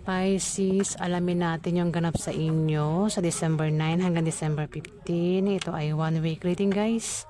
Pisces, alamin natin yung ganap sa inyo sa December 9 hanggang December 15. Ito ay one week reading, guys.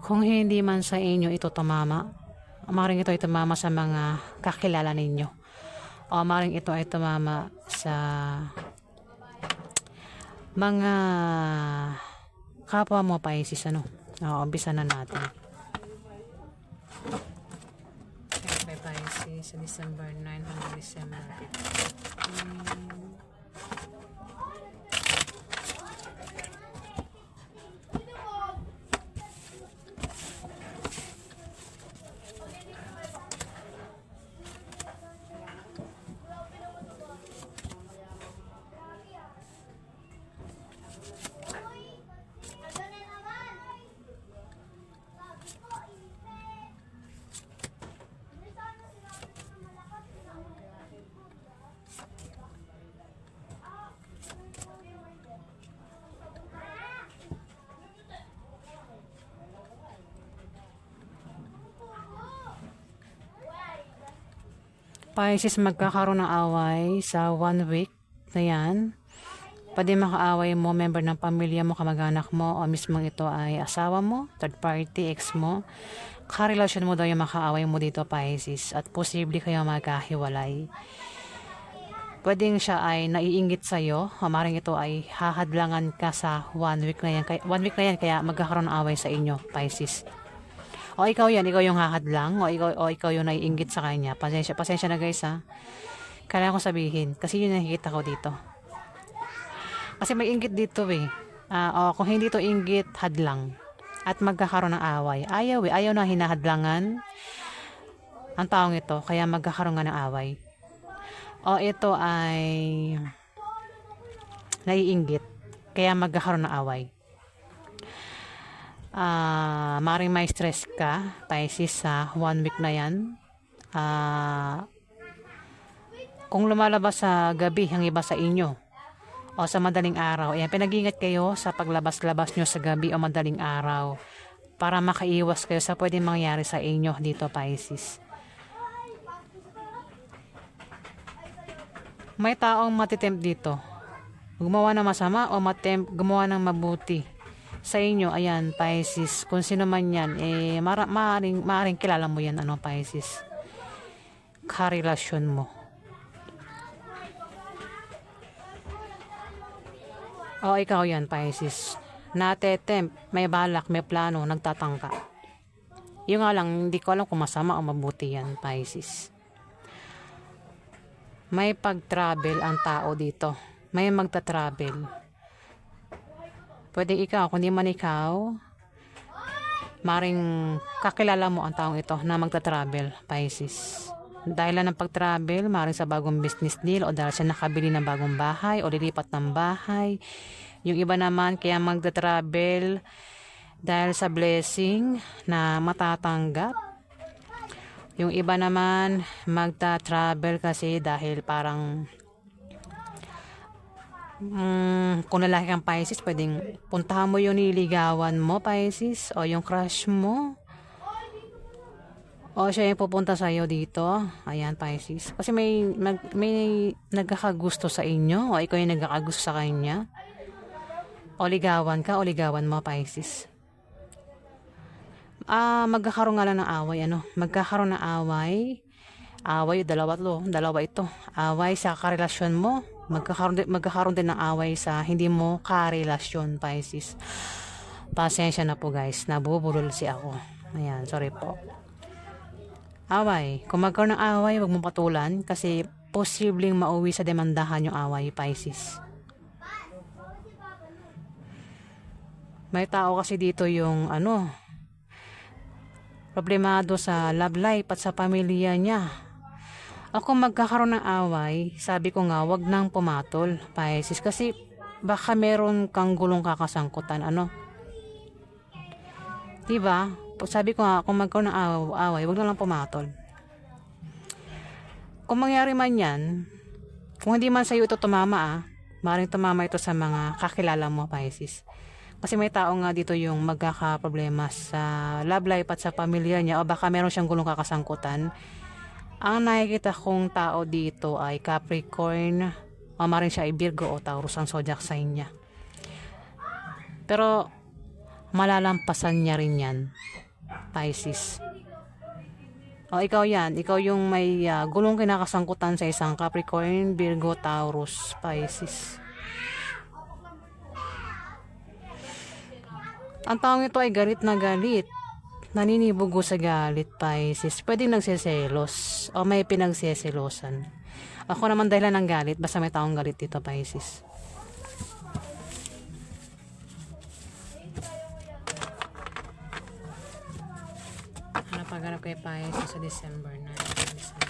Kung hindi man sa inyo ito tumama, maaaring ito ay tumama sa mga kakilala ninyo. O maaaring ito ay tumama sa mga kapwa mo, Pisces. Umpisa na natin. Okay, Pisces, sa December 9 hanggang December 15. Pisces, magkakaroon ng away sa 1 week na yan. Pwede makaaway mo, member ng pamilya mo, kamag-anak mo, o mismong ito ay asawa mo, third party, ex mo. Karelasyon mo daw yung makaaway mo dito, Pisces. At posible kayo magkahiwalay. Pwedeng siya ay naiinggit sa'yo. Maring ito ay hahadlangan ka sa 1 week na yan. 1 week na yan, kaya magkakaroon ng away sa inyo, Pisces. O ikaw yan, ikaw yung hahadlang, o ikaw yung naiinggit sa kanya. Pasensya na, guys, ha. Kailangan ko sabihin, kasi yun nakikita ko dito. Kasi may inggit dito, eh. Kung hindi to inggit, hadlang. At magkakaroon ng away. Ayaw na hinahadlangan ang taong ito, kaya magkakaroon nga ng away. O ito ay naiinggit, kaya magkakaroon ng away. Maring may stress ka, Pisces, sa 1 week na yan. Kung lumalabas sa gabi ang iba sa inyo o sa madaling araw, ayan, pinag-ingat kayo sa paglabas-labas nyo sa gabi o madaling araw para makaiwas kayo sa pwedeng mangyari sa inyo dito, Pisces. May taong matitempt dito, gumawa ng masama o gumawa ng mabuti sa inyo. Ayan, Pisces, kung sino man yan, maaring kilala mo yan, Pisces, karelasyon mo. O ikaw yan, Pisces, natetempt, may balak, may plano, nagtatangka. Yung nga lang, hindi ko alam kung masama o mabuti yan, Pisces. May pag-travel ang tao dito, may magta-travel. Pwede ikaw, kung di man ikaw, maring kakilala mo ang taong ito na magta-travel, Pisces. Dahil lang ng pag-travel, maring sa bagong business deal, o dahil siya nakabili ng bagong bahay o lilipat ng bahay. Yung iba naman, kaya magta-travel dahil sa blessing na matatanggap. Yung iba naman, magta-travel kasi dahil parang kung lalaki kang Pisces, pwedeng puntahan mo yung niligawan mo, Pisces, o yung crush mo, o siya yung pupunta sa'yo dito. Ayan, Pisces, kasi may nagkakagusto sa inyo, o ikaw yung nagkakagusto sa kanya, o ligawan ka o ligawan mo, Pisces. Magkakaroon nga lang ng away, magkakaroon ng away, dalawa ito, away sa karelasyon mo. Magkakaroon din ng away sa hindi mo karelasyon, Pisces. Pasensya na po, guys, nabubulol ako. Ayan, sorry po. Away, kung magkaroon ng away, wag mong patulan kasi posibleng mauwi sa demandahan yung away, Pisces. May tao kasi dito yung problemado sa love life at sa pamilya niya. Kung magkakaroon ng away, sabi ko nga, wag nang pumatol, Pisces, kasi baka meron kang gulong kakasangkutan, diba? Sabi ko nga, kung magkaroon ng away, wag na lang pumatol. Kung mangyari man yan, kung hindi man sa'yo ito tumama, maaaring tumama ito sa mga kakilala mo, Pisces. Kasi may tao nga dito yung magkakaproblema sa love life at sa pamilya niya, o baka meron siyang gulong kakasangkutan. Ang nakikita kong tao dito ay Capricorn, o maaaring siya ay Virgo o Taurus ang zodiac sign niya. Pero malalampasan niya rin yan, Pisces. O ikaw yan, ikaw yung may gulong kinakasangkutan sa isang Capricorn, Virgo, Taurus, Pisces. Ang taong ito ay galit na galit. Naninibugo sa galit, Pisces. Pwedeng nagseselos o may pinagseselosan. Ako naman dahilan ng galit, basta may taong galit dito, Pisces. Ano paghanap kay Pisces sa December 9, December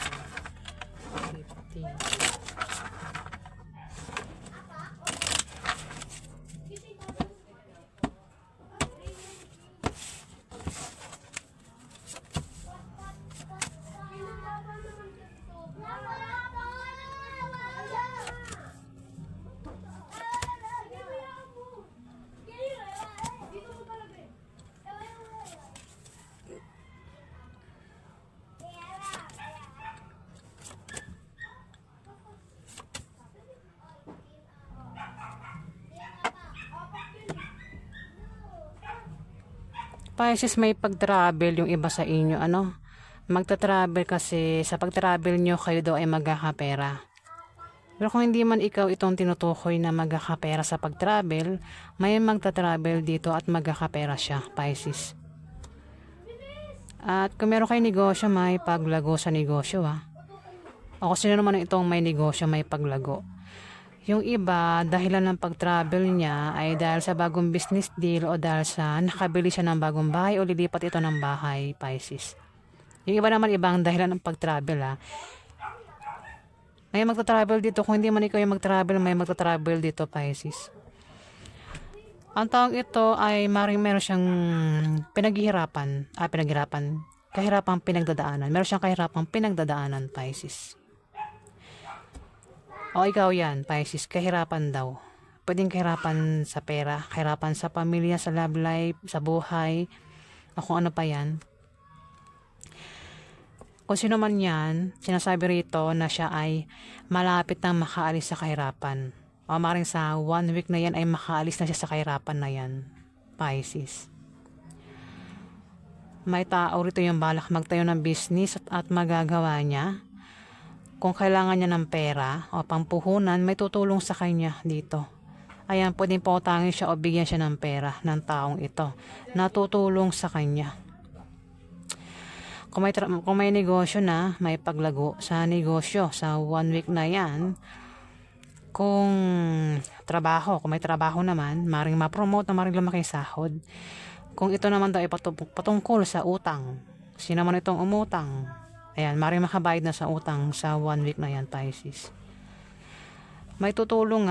15. Pisces, may pag-travel yung iba sa inyo, ano? Magta-travel kasi sa pag-travel nyo kayo daw ay magkakapera. Pero kung hindi man ikaw itong tinutukoy na magkakapera sa pag-travel, may magta-travel dito at magkakapera siya, Pisces. At kung meron kayo negosyo, may paglago sa negosyo, O kung sino naman itong may negosyo, may paglago. Yung iba, dahilan ng pag-travel niya ay dahil sa bagong business deal o dahil sa nakabili siya ng bagong bahay o lilipat ito ng bahay, Pisces. Yung iba naman ibang dahilan ng pag-travel, May magta-travel dito. Kung hindi man ikaw yung mag-travel, may magta-travel dito, Pisces. Ang taong ito ay maring meron siyang kahirapang pinagdadaanan. Meron siyang kahirapang pinagdadaanan, Pisces. O ikaw yan, Pisces, kahirapan daw. Pwedeng kahirapan sa pera, kahirapan sa pamilya, sa love life, sa buhay, o kung ano pa yan. Kung sino man yan, sinasabi rito na siya ay malapit nang makaalis sa kahirapan. O maring sa 1 week na yan ay makaalis na siya sa kahirapan na yan, Pisces. May tao rito yung balak magtayo ng business at magagawa niya. Kung kailangan niya ng pera o pampuhunan, may tutulong sa kanya dito. Ayan, pwedeng pautangin siya o bigyan siya ng pera ng taong ito. Natutulong sa kanya. Kung may negosyo na, may paglago sa negosyo sa 1 week na yan. Kung may trabaho naman, maring ma-promote na maring lumaki sahod. Kung ito naman daw ay patungkol sa utang, sino man itong umutang, ayan, maring makabayad na sa utang sa 1 week na yan, Pisces. May tutulong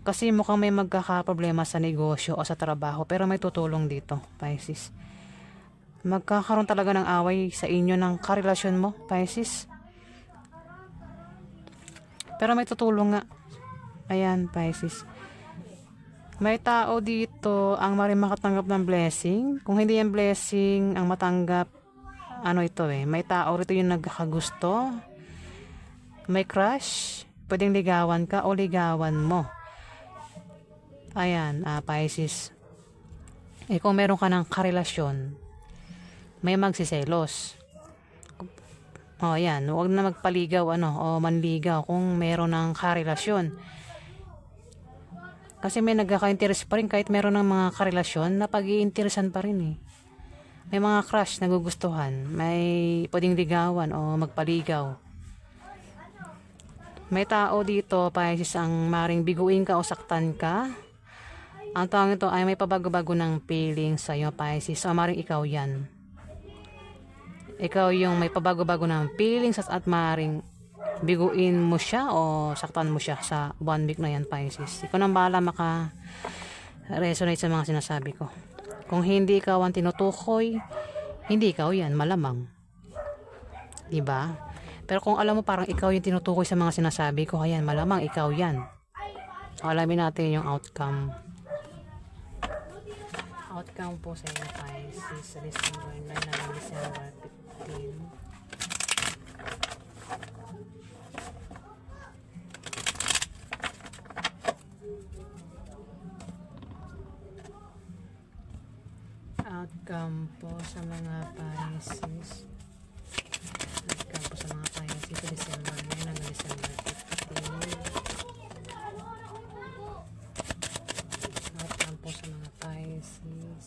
kasi mukhang may magkakaproblema sa negosyo o sa trabaho, pero may tutulong dito, Pisces. Magkakaroon talaga ng away sa inyo ng karelasyon mo, Pisces. Pero may tutulong nga. Ayan, Pisces. May tao dito ang maring makatanggap ng blessing. Kung hindi yung blessing ang matanggap, may tao rito yung nagkakagusto, may crush, pwedeng ligawan ka o ligawan mo. Ayan, Pisces. Kung meron ka ng karelasyon, may magsiselos. Ayan, huwag na magpaligaw o manligaw kung meron ng karelasyon. Kasi may nagkaka-interest pa rin kahit meron ng mga karelasyon na pag-iinteresan pa rin May mga crush na gugustuhan, may pwedeng ligawan o magpaligaw. May tao dito, Pisces, ang maring biguin ka o saktan ka. Ang taong ito ay may pabago-bago ng feeling sa'yo, Pisces. O maring ikaw yan. Ikaw yung may pabago-bago ng feelings at maring biguin mo siya o saktan mo siya sa 1 week na yan, Pisces. Ikaw nang bahala maka-resonate sa mga sinasabi ko. Kung hindi ikaw ang tinutukoy, hindi ikaw yan, malamang. Diba? Pero kung alam mo parang ikaw yung tinutukoy sa mga sinasabi ko, ayan, malamang ikaw yan. Alamin natin yung outcome. Outcome po sa inyo, Pisces, sa December 9 hanggang December 15. Kampo sa mga Pisces. Kampo sa mga Pisces ito December 9 hanggang December 15. Kampo sa mga Pisces.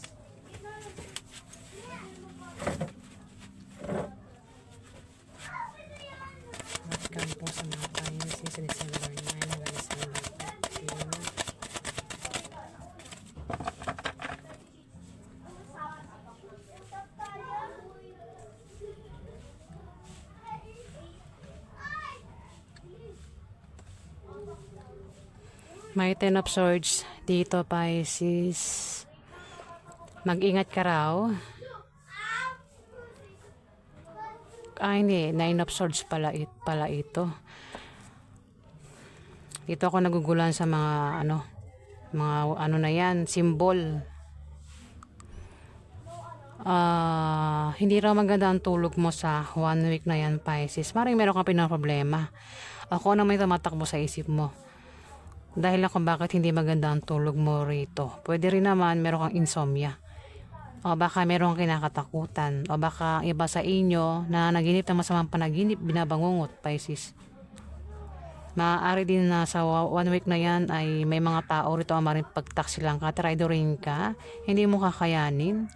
Kampo sa mga Pisces sa December 9 hanggang December 15. May 10 of Swords dito Pisces. Mag-ingat ka raw. Hindi, 9 of Swords pala ito. Dito ako nagugulan sa mga ano na yan, symbol. Hindi raw maganda ang tulog mo sa 1 week na yan Pisces. Maring meron kang pinaproblema. Ako na may tumatakbo sa isip mo. Dahil lang kung bakit hindi maganda ang tulog mo rito. Pwede rin naman meron kang insomnia. O baka meron kang kinakatakutan. O baka iba sa inyo na naginip ng masamang panaginip, binabangungot, Pisces. Maaari din na sa 1 week na yan ay may mga tao rito ang maring pagtaksilang ka, traidorin ka, hindi mo kakayanin,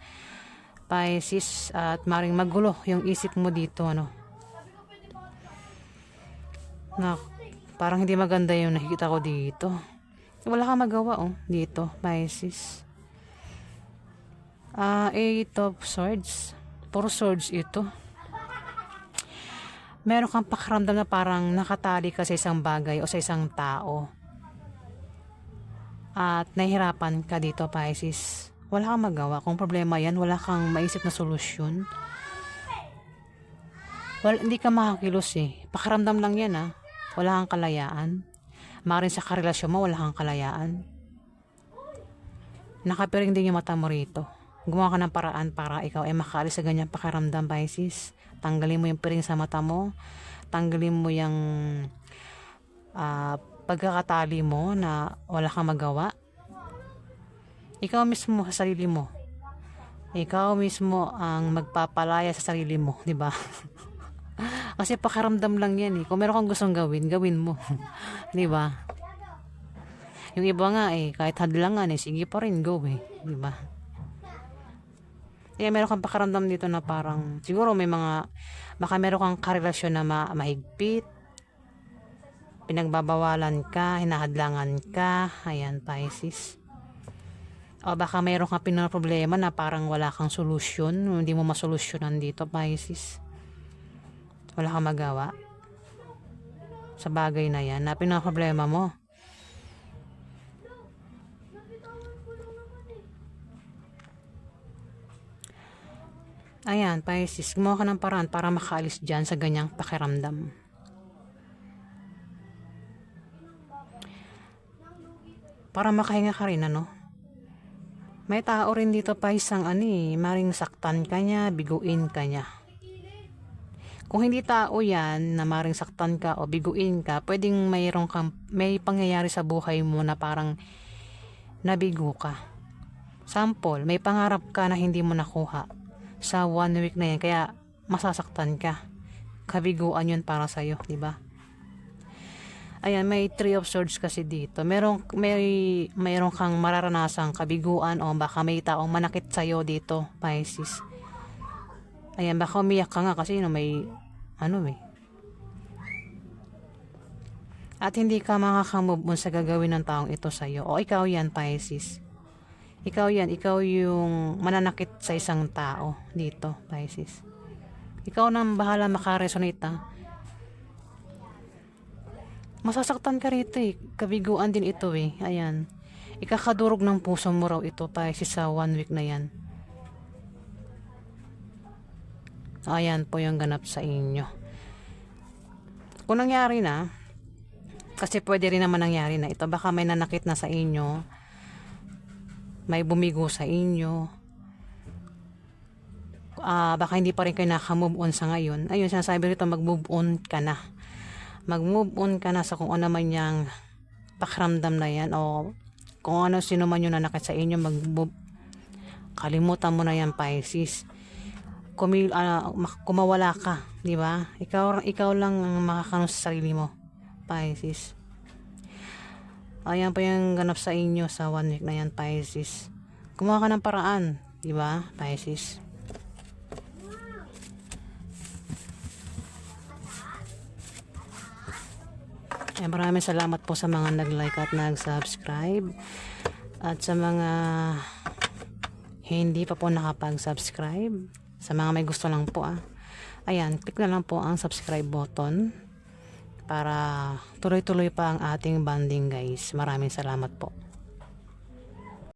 Pisces, at maring magulo yung isip mo dito, parang hindi maganda yung nakikita ko dito. Wala kang magawa, dito, Pisces. 8 of Swords. Puro swords ito. Meron kang pakiramdam na parang nakatali ka sa isang bagay o sa isang tao. At nahihirapan ka dito, Pisces. Wala kang magawa. Kung problema yan, wala kang maisip na solusyon. Hindi ka makakilos Pakiramdam lang yan Wala kang kalayaan. Maaaring sa karelasyon mo, wala kang kalayaan. Nakapiring din yung mata mo rito. Gumawa ka ng paraan para ikaw ay makaalis sa ganyang pakiramdam, Pisces. Tanggalin mo yung piring sa mata mo. Tanggalin mo yung pagkakatali mo na wala kang magawa. Ikaw mismo sa sarili mo. Ikaw mismo ang magpapalaya sa sarili mo, di ba? Kasi pakiramdam lang yan Kung meron kang gustong gawin, gawin mo. Di ba? Yung iba nga kahit hadlangan sige pa rin, go di ba? Kaya meron kang pakiramdam dito na parang, siguro baka meron kang karelasyon na mahigpit, pinagbabawalan ka, hinahadlangan ka, ayan, Pisces. O baka meron kang pinaproblema na parang wala kang solusyon, hindi mo masolusyonan dito, Pisces. Wala kang magawa sa bagay na yan na pinaproblema mo. Ayan, Pisces, gumawa ka ng paraan para makaalis dyan sa ganyang pakiramdam. Para makahinga ka rin, May tao rin dito, Pisces, ang maring saktan ka niya, biguin ka niya. Kung hindi tao yan, na maring saktan ka o biguin ka, pwedeng may pangyayari sa buhay mo na parang nabigo ka. Sample, may pangarap ka na hindi mo nakuha sa 1 week na yan, kaya masasaktan ka. Kabiguan yun para sa'yo, di ba? Ayan, may 3 of Swords kasi dito. Mayroon kang mararanasang kabiguan o baka may taong manakit sa'yo dito, Pisces. Ayan, baka umiyak ka nga kasi may At hindi ka makakamove on sa gagawin ng taong ito sa'yo. O ikaw yan, Pisces. Ikaw yan, ikaw yung mananakit sa isang tao dito, Pisces. Ikaw nang bahala makaresonate Masasaktan ka rito Kabiguan din ito Ayan. Ikakadurog ng puso mo raw ito, Pisces, sa 1 week na yan. Ayan po yung ganap sa inyo. Kung nangyari na, kasi pwede rin naman nangyari na ito, baka may nanakit na sa inyo, may bumigo sa inyo, baka hindi pa rin kayo naka-move on sa ngayon. Ayun, sinasabi rito, mag-move on ka na. Mag-move on ka na sa kung ano man yung pakiramdam na yan, o kung ano sino man yung nanakit sa inyo, Kalimutan mo na yan, Pisces. Kumawala ka, di ba? Ikaw lang ang makakano sa sarili mo, Pisces. Ayan pa yung ganap sa inyo sa 1 week na yan, Pisces. Gumawa ka ng paraan, di ba, Pisces? Maraming salamat po sa mga nag-like at nag-subscribe. At sa mga hindi pa po nakapag-subscribe, sa mga may gusto lang po ayan, click na lang po ang subscribe button para tuloy-tuloy pa ang ating bonding, guys. Maraming salamat po.